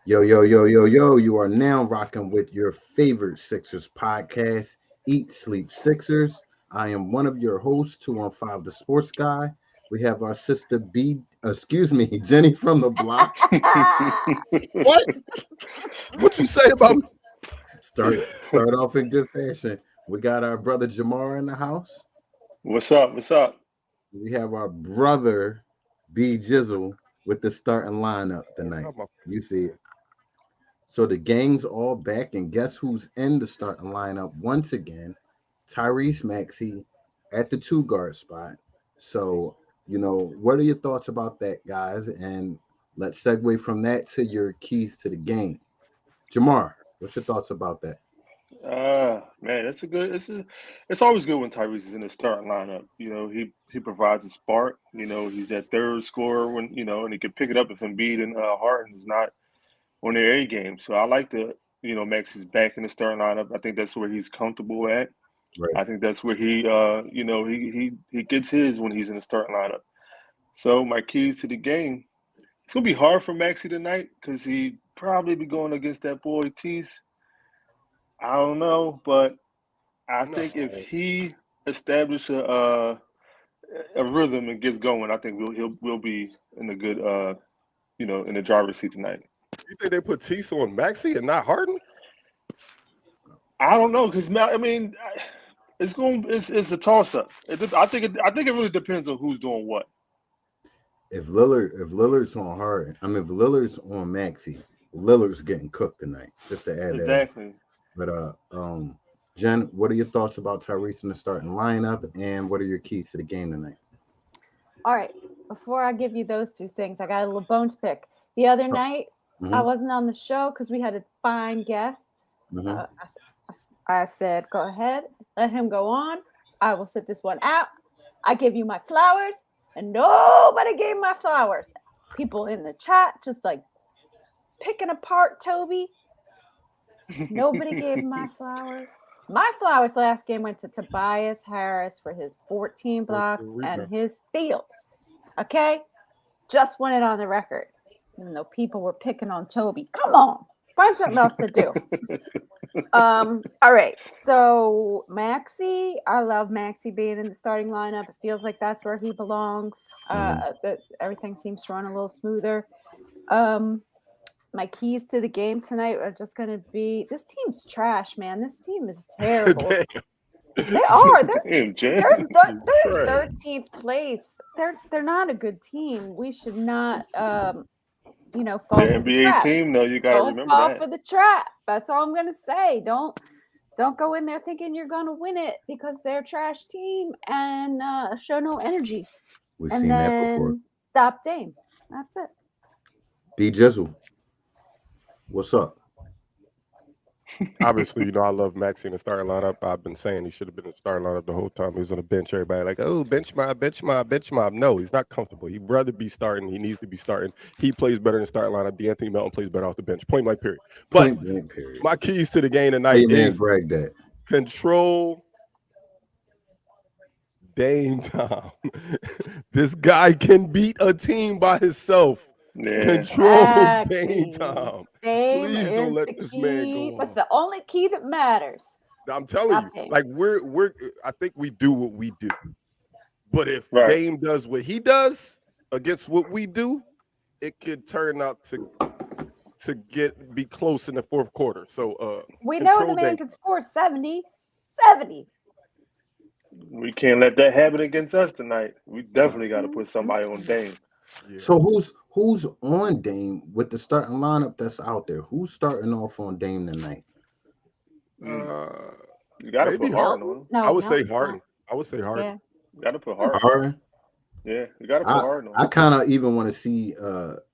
Yo, yo, yo, yo, yo, you are now rocking with your favorite Sixers podcast, Eat, Sleep Sixers. I am one of your hosts, 215 The Sports Guy. We have our sister Jenny from the block. What? What you say about me? Start off in good fashion. We got our brother Jamar in the house. What's up? What's up? We have our brother B Jizzle with the starting lineup tonight. You see it. So the gang's all back, and guess who's in the starting lineup once again? Tyrese Maxey at the two guard spot. So, what are your thoughts about that, guys? And let's segue from that to your keys to the game. Jamar, what's your thoughts about that? Man, it's a good. It's always good when Tyrese is in the starting lineup. He provides a spark. He's that third scorer when and he can pick it up if Embiid and Harden is not on their A game. So I like the Max is back in the starting lineup. I think that's where he's comfortable at. Right. I think that's where he gets his when he's in the starting lineup. So my keys to the game. It's gonna be hard for Maxi tonight because he probably be going against that boy Tease. I don't know, but I think if he establishes a rhythm and gets going, I think we'll be in a good in the driver's seat tonight. You think they put Tease on Maxey and not Harden? I don't know because it's a toss up. I think it really depends on who's doing what. If Lillard's on Harden, if Lillard's on Maxey, Lillard's getting cooked tonight. Just to add that. Exactly. But Jen, what are your thoughts about Tyrese in the starting lineup, and what are your keys to the game tonight? All right. Before I give you those two things, I got a little bone to pick. The other night, I wasn't on the show because we had a fine guest. So I said, go ahead, let him go on. I will sit this one out. I give you my flowers, and nobody gave my flowers. People in the chat just like picking apart Toby. Nobody gave my flowers. My flowers last game went to Tobias Harris for his 14 blocks and his steals. Okay? Just want it on the record. Even though people were picking on Toby. Come on. Find something else to do. All right. So Maxey, I love Maxey being in the starting lineup. It feels like that's where he belongs. Everything seems to run a little smoother. My keys to the game tonight are just going to be this team's trash, man. This team is terrible. They are. They're 13th place. They're not a good team. We should not, fall the for the NBA trap. team, though, you got to Don't remember fall that. for the trap. That's all I'm going to say. Don't go in there thinking you're going to win it because they're a trash team and show no energy. We've seen that before. Stop Dame. That's it. B Jizzle, what's up? Obviously, I love Maxey in the starting lineup. I've been saying he should have been in the starting lineup the whole time. He was on the bench. Everybody like, oh, bench mob. No, he's not comfortable. He'd rather be starting. He needs to be starting. He plays better in the starting lineup. D'Anthony Melton plays better off the bench. Point blank, period. But my keys to the game tonight is control Dame time. This guy can beat a team by himself. Yeah. Control Dame time. Please don't let this man go. What's the only key that matters? I'm telling you, like we're. I think we do what we do, but if Dame does what he does against what we do, it could turn out to be close in the fourth quarter. So we know the man can score 70. We can't let that happen against us tonight. We definitely got to put somebody on Dame. Yeah. So who's on Dame with the starting lineup that's out there? Who's starting off on Dame tonight? You got to put Harden on him. I would say Harden. Yeah. You got to put Harden. Yeah, you got to put Harden on him. I kind of even want to see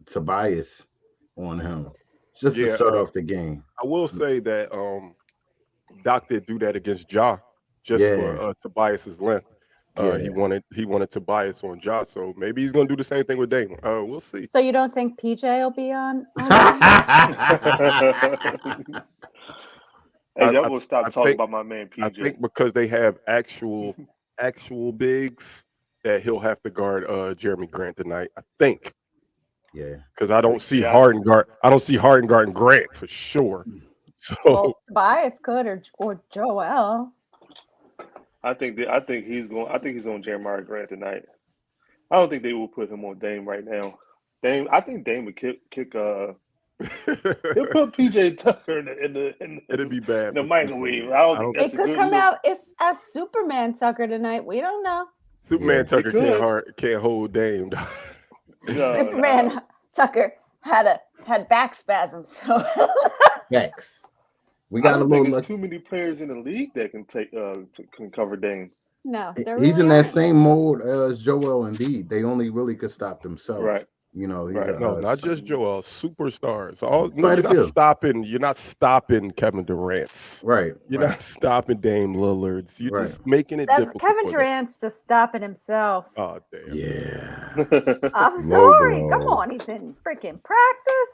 Tobias on him just to start off the game. I will say that Doc did do that against Ja just for Tobias's length. He wanted Tobias on Ja, so maybe he's gonna do the same thing with Dame. We'll see. So you don't think PJ will be on? Hey, y'all will stop talking about my man PJ. I think because they have actual bigs that he'll have to guard Jeremy Grant tonight. I think. Yeah. Because I don't see Harden guarding Grant for sure. So Tobias could or Joel. I think he's on Jeremiah Grant tonight. I don't think they will put him on Dame right now. I think Dame would kick. He'll put PJ Tucker in it'd be bad. the microwave. PJ. I don't think that's it could come out as Superman Tucker tonight. We don't know. Superman Tucker can't hold Dame. Superman Tucker had back spasms. So Yikes. We I got don't think there's too many players in the league that can can cover Dame. No, he's in that same mode as Joel Embiid. They only really could stop themselves. Right. You know, he's not just Joel, superstars. You're not stopping Kevin Durant's. Right. You're not stopping Dame Lillard's. You're just making it difficult. Kevin Durant's just stopping himself. Oh damn. Yeah. I'm sorry. Come on, he's in freaking practice.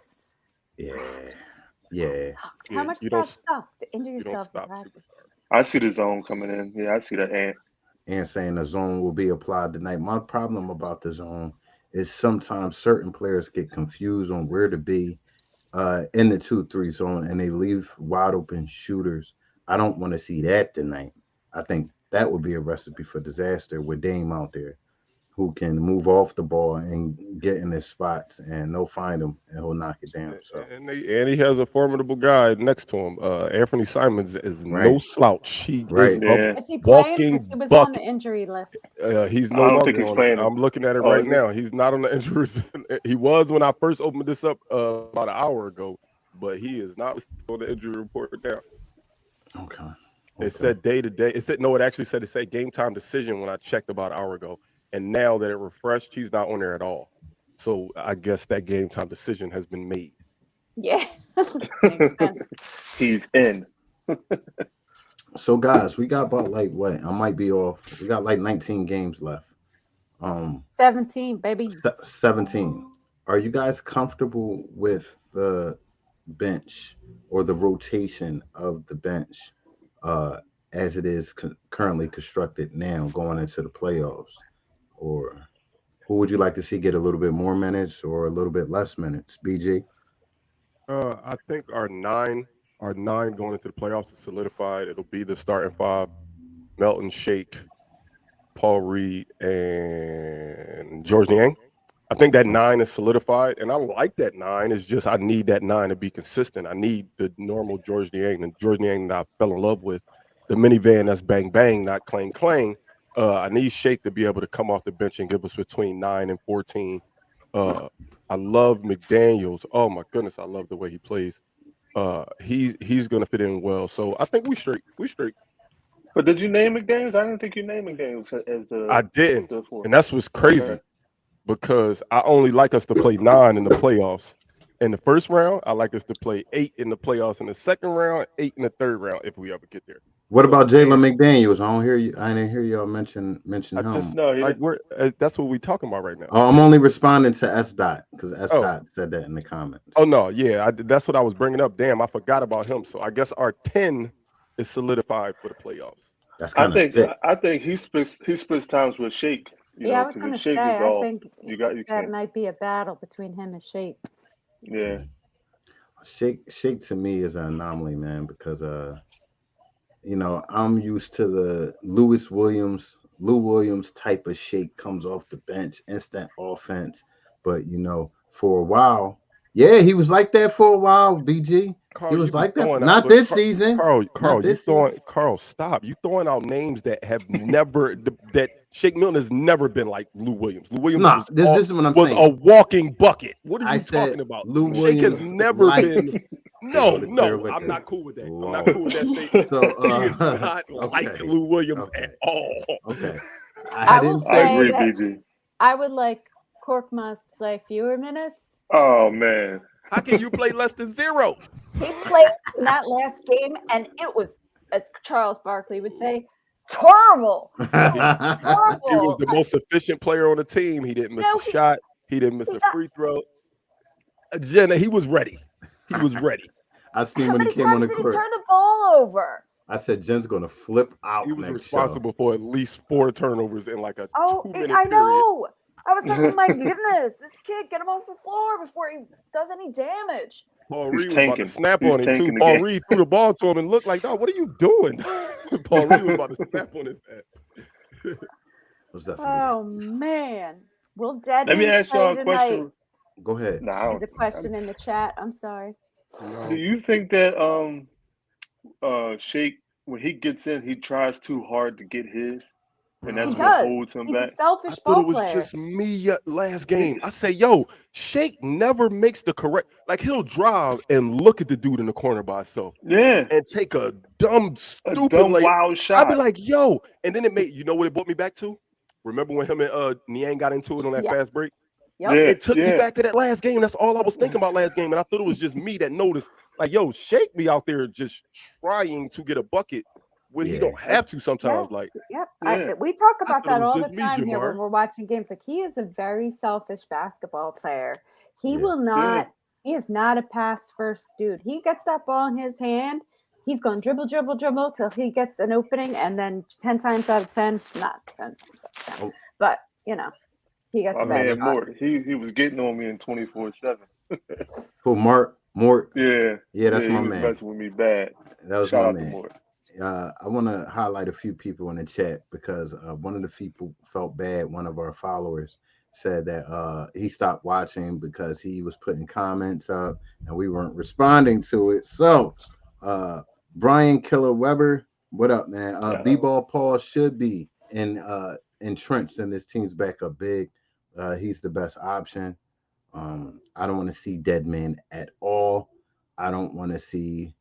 Yeah. How much does that suck to injure yourself? I see the zone coming in. Yeah, I see the and saying the zone will be applied tonight. My problem about the zone is sometimes certain players get confused on where to be in the 2-3 zone, and they leave wide open shooters. I don't want to see that tonight. I think that would be a recipe for disaster with Dame out there, who can move off the ball and get in his spots, and they'll find him and he'll knock it down. So and he has a formidable guy next to him. Anthony Simons is no slouch. He is he playing? He was on the injury list. He's no longer on it. I'm looking at it right now. He's not on the injuries. He was when I first opened this up about an hour ago, but he is not on the injury report now. Okay. It said day to day. It actually said game time decision when I checked about an hour ago. And now that it refreshed, he's not on there at all. So I guess that game time decision has been made. Yeah. He's in. So guys, we got about I might be off. We got 19 games left. 17, baby. 17. Are you guys comfortable with the bench or the rotation of the bench as it is currently constructed now going into the playoffs? Or who would you like to see get a little bit more minutes or a little bit less minutes? BG? I think our nine going into the playoffs is solidified. It'll be the starting five: Melton, Shake, Paul Reed, and George Niang. I think that 9 is solidified, and I like that 9. It's just I need that 9 to be consistent. I need the normal George Niang, and George Niang that I fell in love with, the minivan that's bang bang, not clang clang. I need Shake to be able to come off the bench and give us between 9 and 14. I love McDaniels. Oh my goodness, I love the way he plays. He's going to fit in well. So I think we straight. But did you name McDaniels? I didn't think you named McDaniels as the. I didn't, and that's what's crazy because I only like us to play 9 in the playoffs. In the first round, I like us to play 8 in the playoffs. In the second round, 8 in the third round, if we ever get there. What about Jalen McDaniels? I don't hear you. I didn't hear y'all mention him. That's what we're talking about right now. Oh, I'm only responding to S. Dot because S. Dot said that in the comments. Oh no, yeah, that's what I was bringing up. Damn, I forgot about him. So I guess our 10 is solidified for the playoffs. That's kind of sick. I think he splits times with Shake. I was going to say I think that might be a battle between him and Shake. Yeah, Shake to me is an anomaly, man, because I'm used to the Lou Williams type of Shake comes off the bench, instant offense. But for a while, he was like that for a while. BG, Carl, he was like that. Not this season. Carl, stop! You throwing out names that have never that Shake Milton has never been like Lou Williams. Lou Williams this is what I'm saying. A walking bucket. What are you talking about? Shake has never been. No, I'm not cool with that. I'm not cool with that statement. He is not like Lou Williams at all. Okay. I agree, BG. I would like Korkmaz to play fewer minutes. Oh man. How can you play less than 0? He played in that last game, and it was, as Charles Barkley would say, terrible. Terrible. He was the most efficient player on the team. He didn't miss a shot. He didn't miss a free throw. Jenna, he was ready. He was ready. I seen when he came on the court. How many times did he turn the ball over? I said Jen's going to flip out. He was responsible for at least 4 turnovers in like a 2-minute period. I know. I was like, oh my goodness, this kid, get him off the floor before he does any damage. Paul He's Reed was about to tanking. snap He's on him too. tanking the Paul game. Reed threw the ball to him and looked like, "Dog, what are you doing?" Paul Reed was about to snap on his ass. Was that Oh man, will Let me Deadman ask play y'all a tonight? question. Go ahead. Nah, There's a question in the chat. I'm sorry. do you think that Shake, when he gets in, he tries too hard to get his, and that's He what does. holds him He's a back? I selfish thought ball it was player. just me last game. I say, yo, Shake never makes the correct. Like he'll drive and look at the dude in the corner by himself Yeah, and take a dumb, a stupid, dumb like wild I'd be shot. like, yo, and then it made you know what it brought me back to? Remember when him and Niang got into it on that Yeah. fast break? Yep. Yeah, It took me yeah. back to that last game. That's all I was thinking about last game, and I thought it was just me that noticed. Like, yo, Shake me out there just trying to get a bucket when he Yeah. don't have to sometimes. Yeah. Like, Yep. Yeah. We talk I about thought it that was all the just me, time here when Jamar. we're watching games. Like he is a very selfish basketball player. He Yeah. will not. He is not a pass first dude. He gets that ball in his hand. He's going dribble, dribble, dribble till he gets an opening, and then 10 times out of 10, not 10 times out of 10, Oh, but he gets My a bad man shot. Mort, he was getting on me in 24/7. who Mort? Yeah, Yeah, that's he my was man. messing with me bad. That was Shout my out to man. Mort. I want to highlight a few people in the chat because one of the people felt bad. One of our followers said that he stopped watching because he was putting comments up and we weren't responding to it. So, Brian Killer Weber, what up, man? B-ball Paul should be entrenched in this team's backup big. He's the best option. I don't want to see Deadman at all. I don't want to see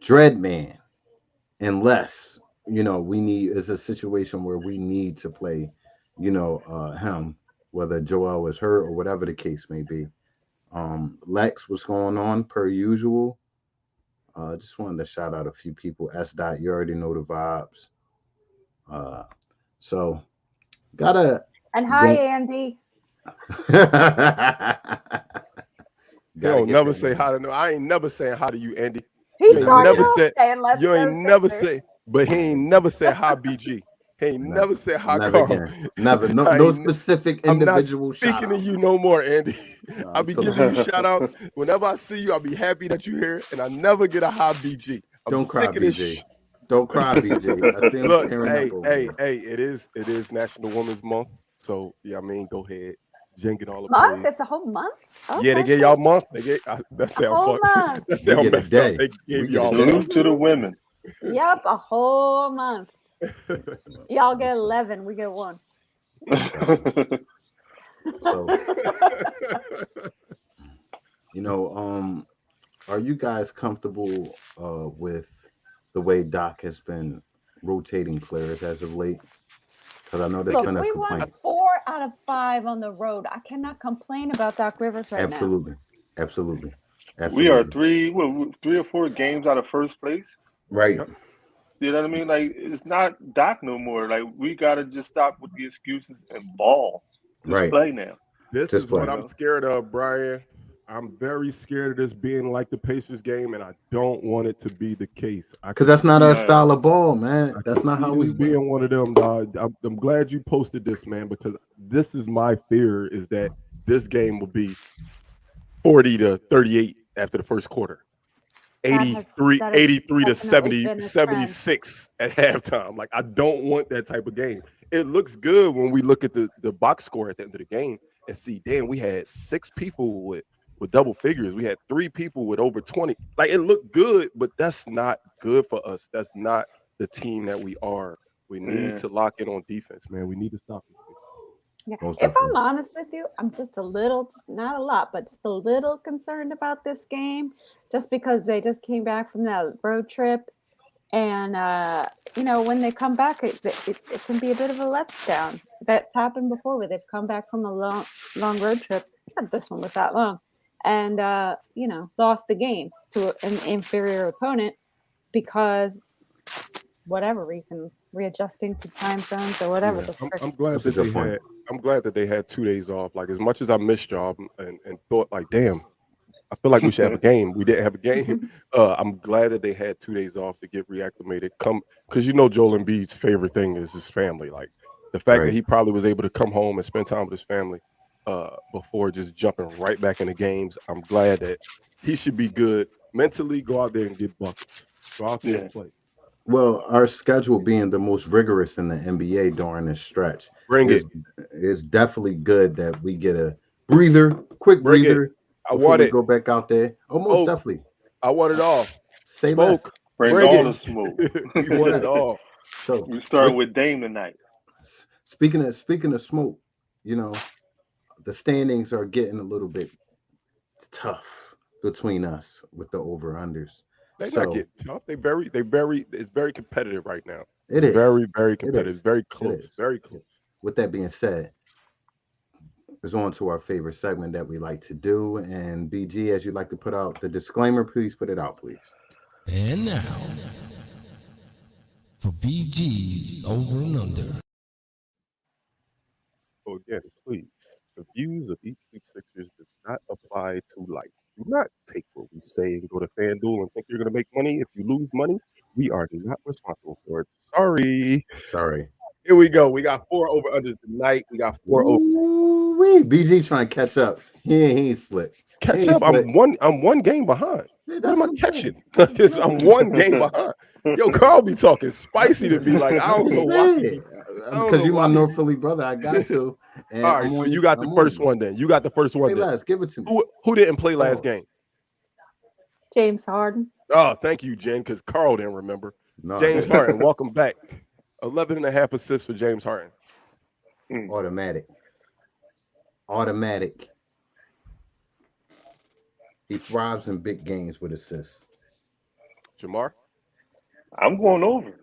Dreadman unless we need is a situation where we need to play him, whether Joel is hurt or whatever the case may be. Lex, what's going on per usual? Just wanted to shout out a few people. S dot, you already know the vibes. So gotta And hi, Andy. He don't never say hi to no. I ain't never saying hi to you, Andy. He You ain't started never off said. saying, "Let's You go ain't never Sixers." say. But he ain't never said hi, BG. He ain't never said hi, never Carl. again. Never. No, I no ain't- specific I'm not individual shout speaking to out. you no more, Andy. I'll be Until giving you shout out whenever I see you. I'll be happy that you're here, and I never get a hi, BG. I'm Don't cry, sick of this. BG. Don't cry, BG. I see him Look, tearing up over hey, there. it is National Women's Month, so yeah, I mean, go ahead, jingle all the Month? praise. It's a whole month? Yeah, they Okay, gave y'all a month. They gave that a sound whole fuck. month. That We sound get a messed up. day. They We gave get a y'all a day. month. Salute to the women. Yep, a whole month. Y'all get 11. We get 1. So, are you guys comfortable with the way Doc has been rotating players as of late? Because I know there's Look, been a we won complaint. 4 out of 5 on the road. I cannot complain about Doc Rivers right Absolutely. now. Absolutely. We are Absolutely. 3 or 4 games out of first place. Right. Yep. You know what I mean? Like it's not Doc no more. Like we gotta just stop with the excuses and ball. Just Right. play now. This Just is what play. I'm scared of, Brian. I'm very scared of this being like the Pacers game, and I don't want it to be the case. Because that's not our Nah. style of ball, man. I That's can not see how this we win. being one of them, dog. I'm glad you posted this, man, because this is my fear: is that this game will be 40-38 after the first quarter. 83 to definitely been a 76 at halftime. Like I don't want that type of game. It looks good when we look at the box score at the end of the game and see, damn, we had 6 people with double figures. We had 3 people with over 20. Like it looked good, but that's not good for us. That's not the team that we are. We need to lock in on defense, man. We need to stop this. Yeah. Most If definitely. I'm honest with you, I'm just a little, not a lot, but just a little concerned about this game, just because they just came back from that road trip, and when they come back, it can be a bit of a letdown. That's happened before, where they've come back from a long road trip. Not this one was that long, and lost the game to an inferior opponent because whatever reason, readjusting to time zones or whatever. Yeah, I'm glad That's a that they good point. had. I'm glad that they had 2 days off. Like as much as I missed y'all and thought like, damn, I feel like we should have a game. We didn't have a game. I'm glad that they had 2 days off to get reacclimated. Come, because Joel Embiid's favorite thing is his family. Like The fact that he probably was able to come home and spend time with his family before just jumping right back into games. I'm glad that he should be good mentally. Go out there and get buckets. Go out there and play. Well, our schedule being the most rigorous in the NBA during this stretch is definitely good that we get a quick breather before we go back out there. Oh, most definitely. I want it all. Say smoke. Less. Bring all the smoke. We want it all. So we start with Dame tonight. Speaking of smoke, you know, the standings are getting a little bit tough between us with the over-unders. They're not getting tough. It's very competitive right now. It is very, very competitive. It's very close. Very close. With that being said, it's on to our favorite segment that we like to do. And BG, as you'd like to put out the disclaimer, please put it out, please. And now, for BG's Over and Under. So again, please, the views of each Sleep Sixers does not apply to life. Do not take what we say and go to FanDuel and think you're going to make money. If you lose money, we are not responsible for it. Sorry. Here we go. We got 4 over-unders tonight. We got 4 over. BG's trying to catch up. He ain't slick. Catch up. I'm one game behind. What am I catching? I'm one game behind. Yo, Carl be talking spicy to me. Like, I don't know why. Because you're my North Philly brother. I got to. And all right, so you got the first one then. You got the first one. Last. Give it to me. Who didn't play last game? James Harden. Oh, thank you, Jen, because Carl didn't remember. No. James Harden, welcome back. 11.5 assists for James Harden. Automatic. He thrives in big games with assists. Jamar? I'm going over.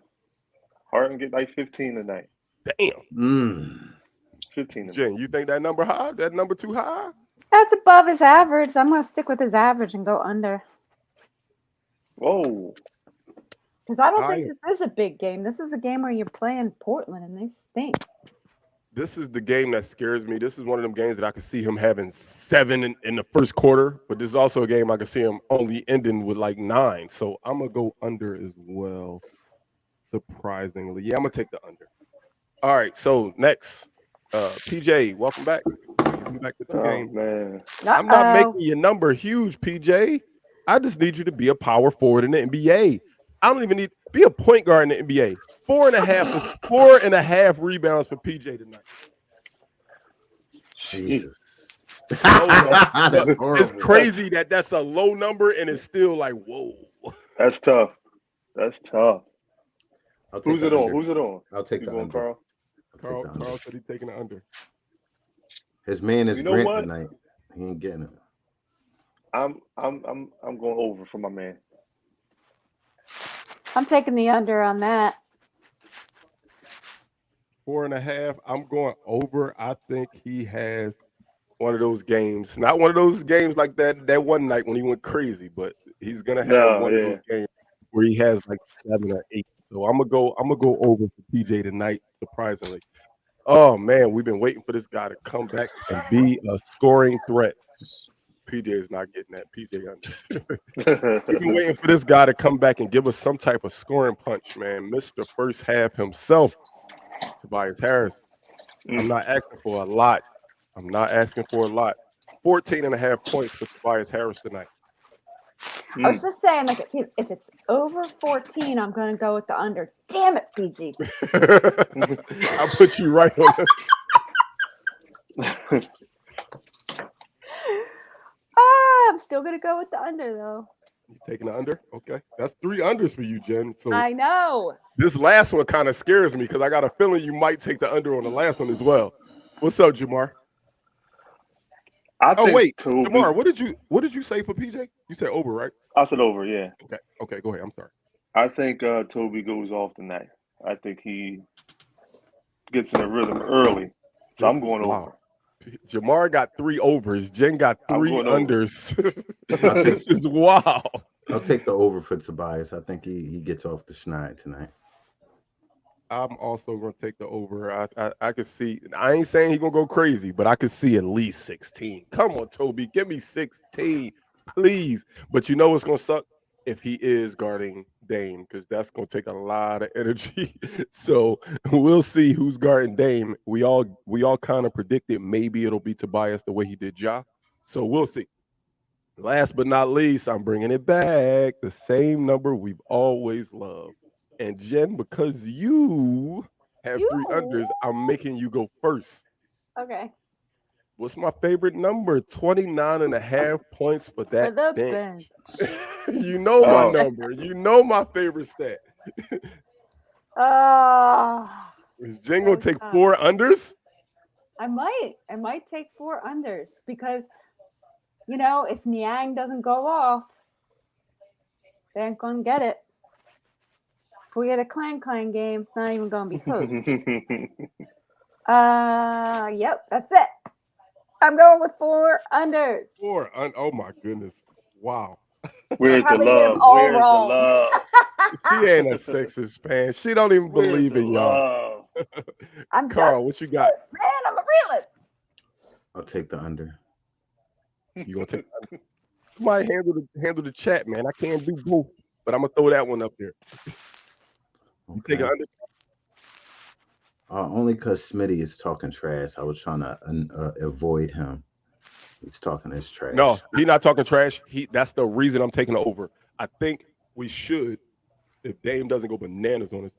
Harden get like 15 tonight. Damn. 15 tonight. Jen, you think that number high? That number too high? That's above his average. I'm going to stick with his average and go under. Whoa. Because I don't think this is a big game. This is a game where you're playing Portland and they stink. This is the game that scares me. This is one of them games that I could see him having 7 in the first quarter, but this is also a game I could see him only ending with like 9. So I'm going to go under as well, surprisingly. Yeah, I'm going to take the under. All right, so next, PJ, welcome back. Welcome back to the game. Man. I'm not making your number huge, PJ. I just need you to be a power forward in the NBA. I don't even need to be a point guard in the NBA. 4.5 rebounds for PJ tonight. Jesus. It's crazy that's a low number and it's still like, whoa. That's tough. Who's it under. on? I'll take the under. Carl? Carl said he's taking the under. His man is Grant tonight. He ain't getting it. I'm going over for my man. I'm taking the under on that. 4.5. I'm going over. I think he has one of those games. Not one of those games like that one night when he went crazy, but he's gonna have one of those games where he has like 7 or 8. So I'm gonna go over for PJ tonight, surprisingly. Oh man, we've been waiting for this guy to come back and be a scoring threat. PJ is not getting that. PJ under. We've been waiting for this guy to come back and give us some type of scoring punch, man. Missed the first half himself, Tobias Harris. I'm not asking for a lot. 14.5 points for Tobias Harris tonight. I was just saying, like, if it's over 14, I'm going to go with the under. Damn it, PG. I'll put you right on that. I'm still going to go with the under, though. You taking the under? Okay. That's 3 unders for you, Jen. So I know. This last one kind of scares me because I got a feeling you might take the under on the last one as well. What's up, Jamar? Jamar, what did you say for PJ? You said over, right? I said over, yeah. Okay, go ahead. I'm sorry. I think Toby goes off tonight. I think he gets in a rhythm early. So I'm going over. Jamar got 3 overs. Jen got 3 unders. This is wild. I'll take the over for Tobias. I think he gets off the schneid tonight. I'm also going to take the over. I could see. I ain't saying he's going to go crazy, but I could see at least 16. Come on, Toby. Give me 16, please. But you know what's going to suck? If he is guarding Dame because that's going to take a lot of energy. So we'll see who's guarding Dame. We all kind of predicted maybe it'll be Tobias the way he did Ja. So we'll see. Last but not least, I'm bringing it back. The same number we've always loved. And Jen, because you have 3 unders, I'm making you go first. Okay. What's my favorite number? 29.5 points for that bench. You know my number. You know my favorite stat. Is Jen going to take 4 unders? I might take 4 unders because, if Niang doesn't go off, they ain't going to get it. If we get a clang game, it's not even going to be close. Yep, that's it. I'm going with 4 unders. Oh my goodness. Wow. Where's the love? Where's the love? She ain't a Sixers fan. She don't even believe in y'all. I'm Carl, what you got? Man, I'm a realist. I'll take the under. You gonna take the under? Somebody handle the chat, man. I can't do both, but I'm gonna throw that one up there. You take an under? Only because Smitty is talking trash. I was trying to avoid him. He's talking his trash. No, he's not talking trash. That's the reason I'm taking it over. I think we should, if Dame doesn't go bananas on us,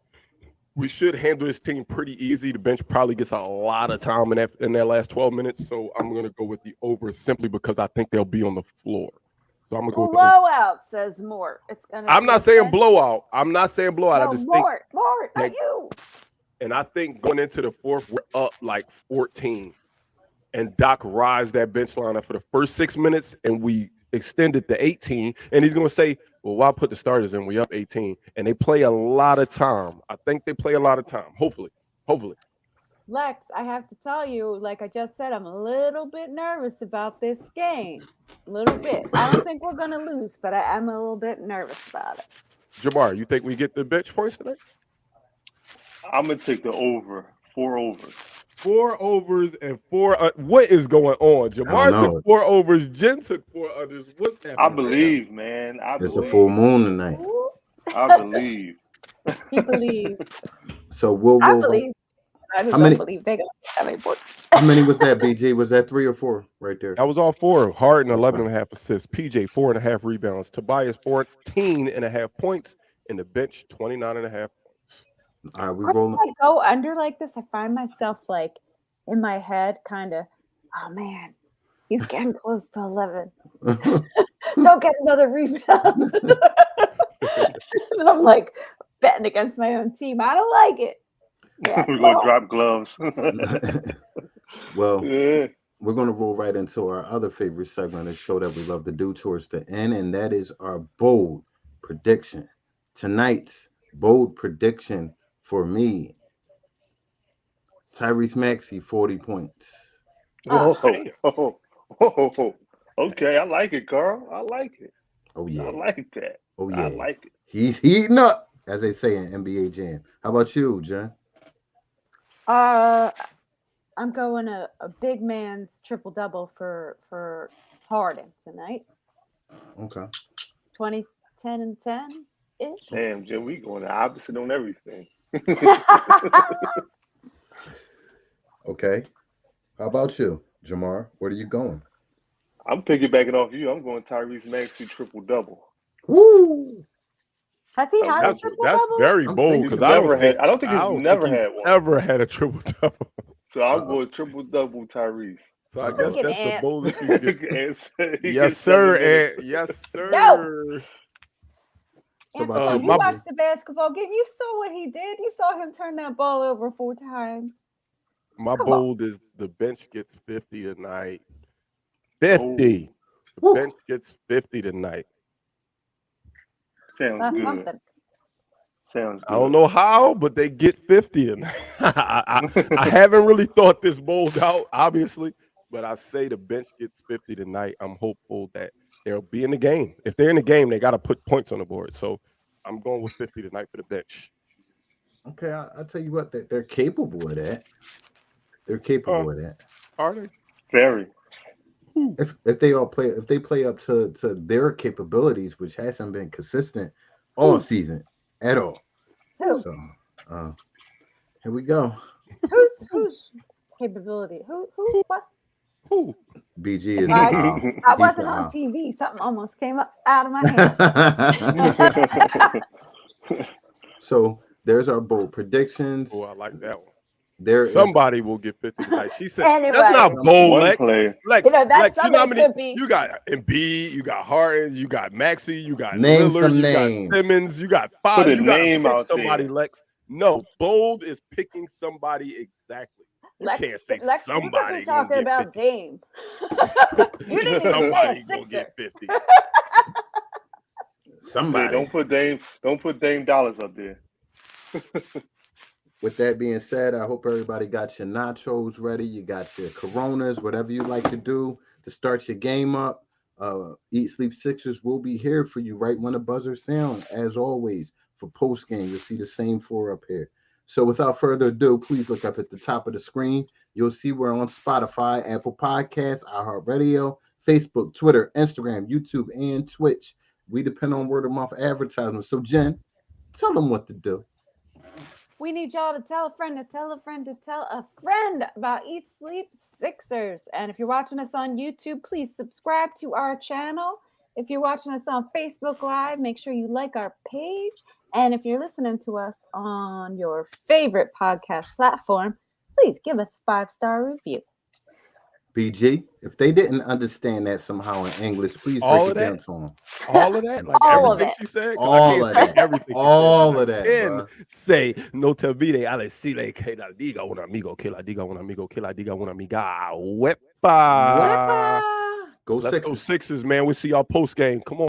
we should handle this team pretty easy. The bench probably gets a lot of time in that last 12 minutes. So I'm gonna go with the over simply because I think they'll be on the floor. So I'm gonna go with the blowout, says Mort. It's gonna. I'm not saying blowout. I'm not saying blowout. No, I just Mort, think not you. And I think going into the fourth, we're up like 14. And Doc rides that bench lineup for the first 6 minutes, and we extended to 18. And he's going to say, well, why put the starters in? We up 18. And they play a lot of time. I think they play a lot of time. Hopefully. Lex, I have to tell you, like I just said, I'm a little bit nervous about this game. A little bit. I don't think we're going to lose, but I am a little bit nervous about it. Jamar, you think we get the bench points tonight? I'm going to take the over. 4 overs. 4 overs and 4. What is going on? Jamar took 4 overs. Jen took 4 unders. What's happening? I believe, man. It's a full moon tonight. I believe. He believes. So we'll I believe. I just don't believe they're going to have any points. How many was that, BG? Was that 3 or 4 right there? That was all 4. Harden, 11.5 assists. PJ, 4.5 rebounds. Tobias, 14.5 points. And the bench, 29.5 points. All right, we rolling. When I go under like this, I find myself like in my head kind of, oh man, he's getting close to 11. Don't get another rebound. And I'm like betting against my own team. I don't like it. Yeah, we're going to drop gloves. Well, we're going to roll right into our other favorite segment of the show that we love to do towards the end, and that is our bold prediction. Tonight's bold prediction for me, Tyrese Maxey, 40 points. Okay, I like it, Carl. I like it. Oh, yeah. I like that. Oh, yeah. I like it. He's heating up, as they say in NBA Jam. How about you, Jen? I'm going a big man's triple-double for Harden tonight. Okay. 20, 10, and 10-ish. Damn, Jen, we going the opposite on everything. Okay. How about you, Jamar? Where are you going? I'm piggybacking off you. I'm going Tyrese Maxey triple-double. Woo! Has he had a triple-double? That's very bold because I don't think he's never had one. Ever had a triple-double. So I'll go triple-double Tyrese. So I guess that's the boldest you get. Yes, sir. Yes, sir. No. So Antoine, you watched the basketball game. You saw what he did. You saw him turn that ball over 4 times. My bold is the bench gets 50 tonight. 50. The bench gets 50 tonight. Sounds That's good. something. Sounds good. I don't know how, but they get 50 tonight. I haven't really thought this bold out, obviously, but I say the bench gets 50 tonight. I'm hopeful that they'll be in the game. If they're in the game, they got to put points on the board. So I'm going with 50 tonight for the bench. Okay, I'll tell you what, they're capable of that. They're capable of that. Are they? Very. If they play up to their capabilities, which hasn't been consistent all season at all. Who? So here we go. Who's capability? Who? What? Who? BG is. I wasn't on TV. Something almost came up out of my hand. So there's our bold predictions. Oh, I like that one. Somebody will get 50 tonight. She said, anyway. That's not bold, Lex. Lex, you know, that's Lex, you know how many? Could be. You got Embiid, you got Harden, you got Maxey, you got Name Lillard, some you names. got Simmons, you got five. Put a you got name pick out somebody, there. Lex. No, bold is picking somebody exactly. You can't say Lex, somebody you could be talking about 50. Dame. You need to somebody say a gonna Sixer. get 50. Somebody. Hey, don't put Dame dollars up there. With that being said, I hope everybody got your nachos ready. You got your Coronas, whatever you like to do to start your game up. Eat Sleep Sixers will be here for you right when the buzzer sound, as always, for post game. You'll see the same four up here. So without further ado, please look up at the top of the screen. You'll see we're on Spotify, Apple Podcasts, iHeartRadio, Facebook, Twitter, Instagram, YouTube, and Twitch. We depend on word of mouth advertisement. So Jen, tell them what to do. We need y'all to tell a friend to tell a friend to tell a friend about Eat Sleep Sixers. And if you're watching us on YouTube, please subscribe to our channel. If you're watching us on Facebook Live, make sure you like our page. And if you're listening to us on your favorite podcast platform, please give us a 5-star review. BG, if they didn't understand that somehow in English, please break it down to them. All of that? Like all everything of she said? All of that. Everything all of that. And say, no te olvide a decirle que la diga un amigo, que la diga un amigo, que la diga una amiga. Wepa. Go Let's Sixers. go Sixers, man. We'll see y'all post game. Come on.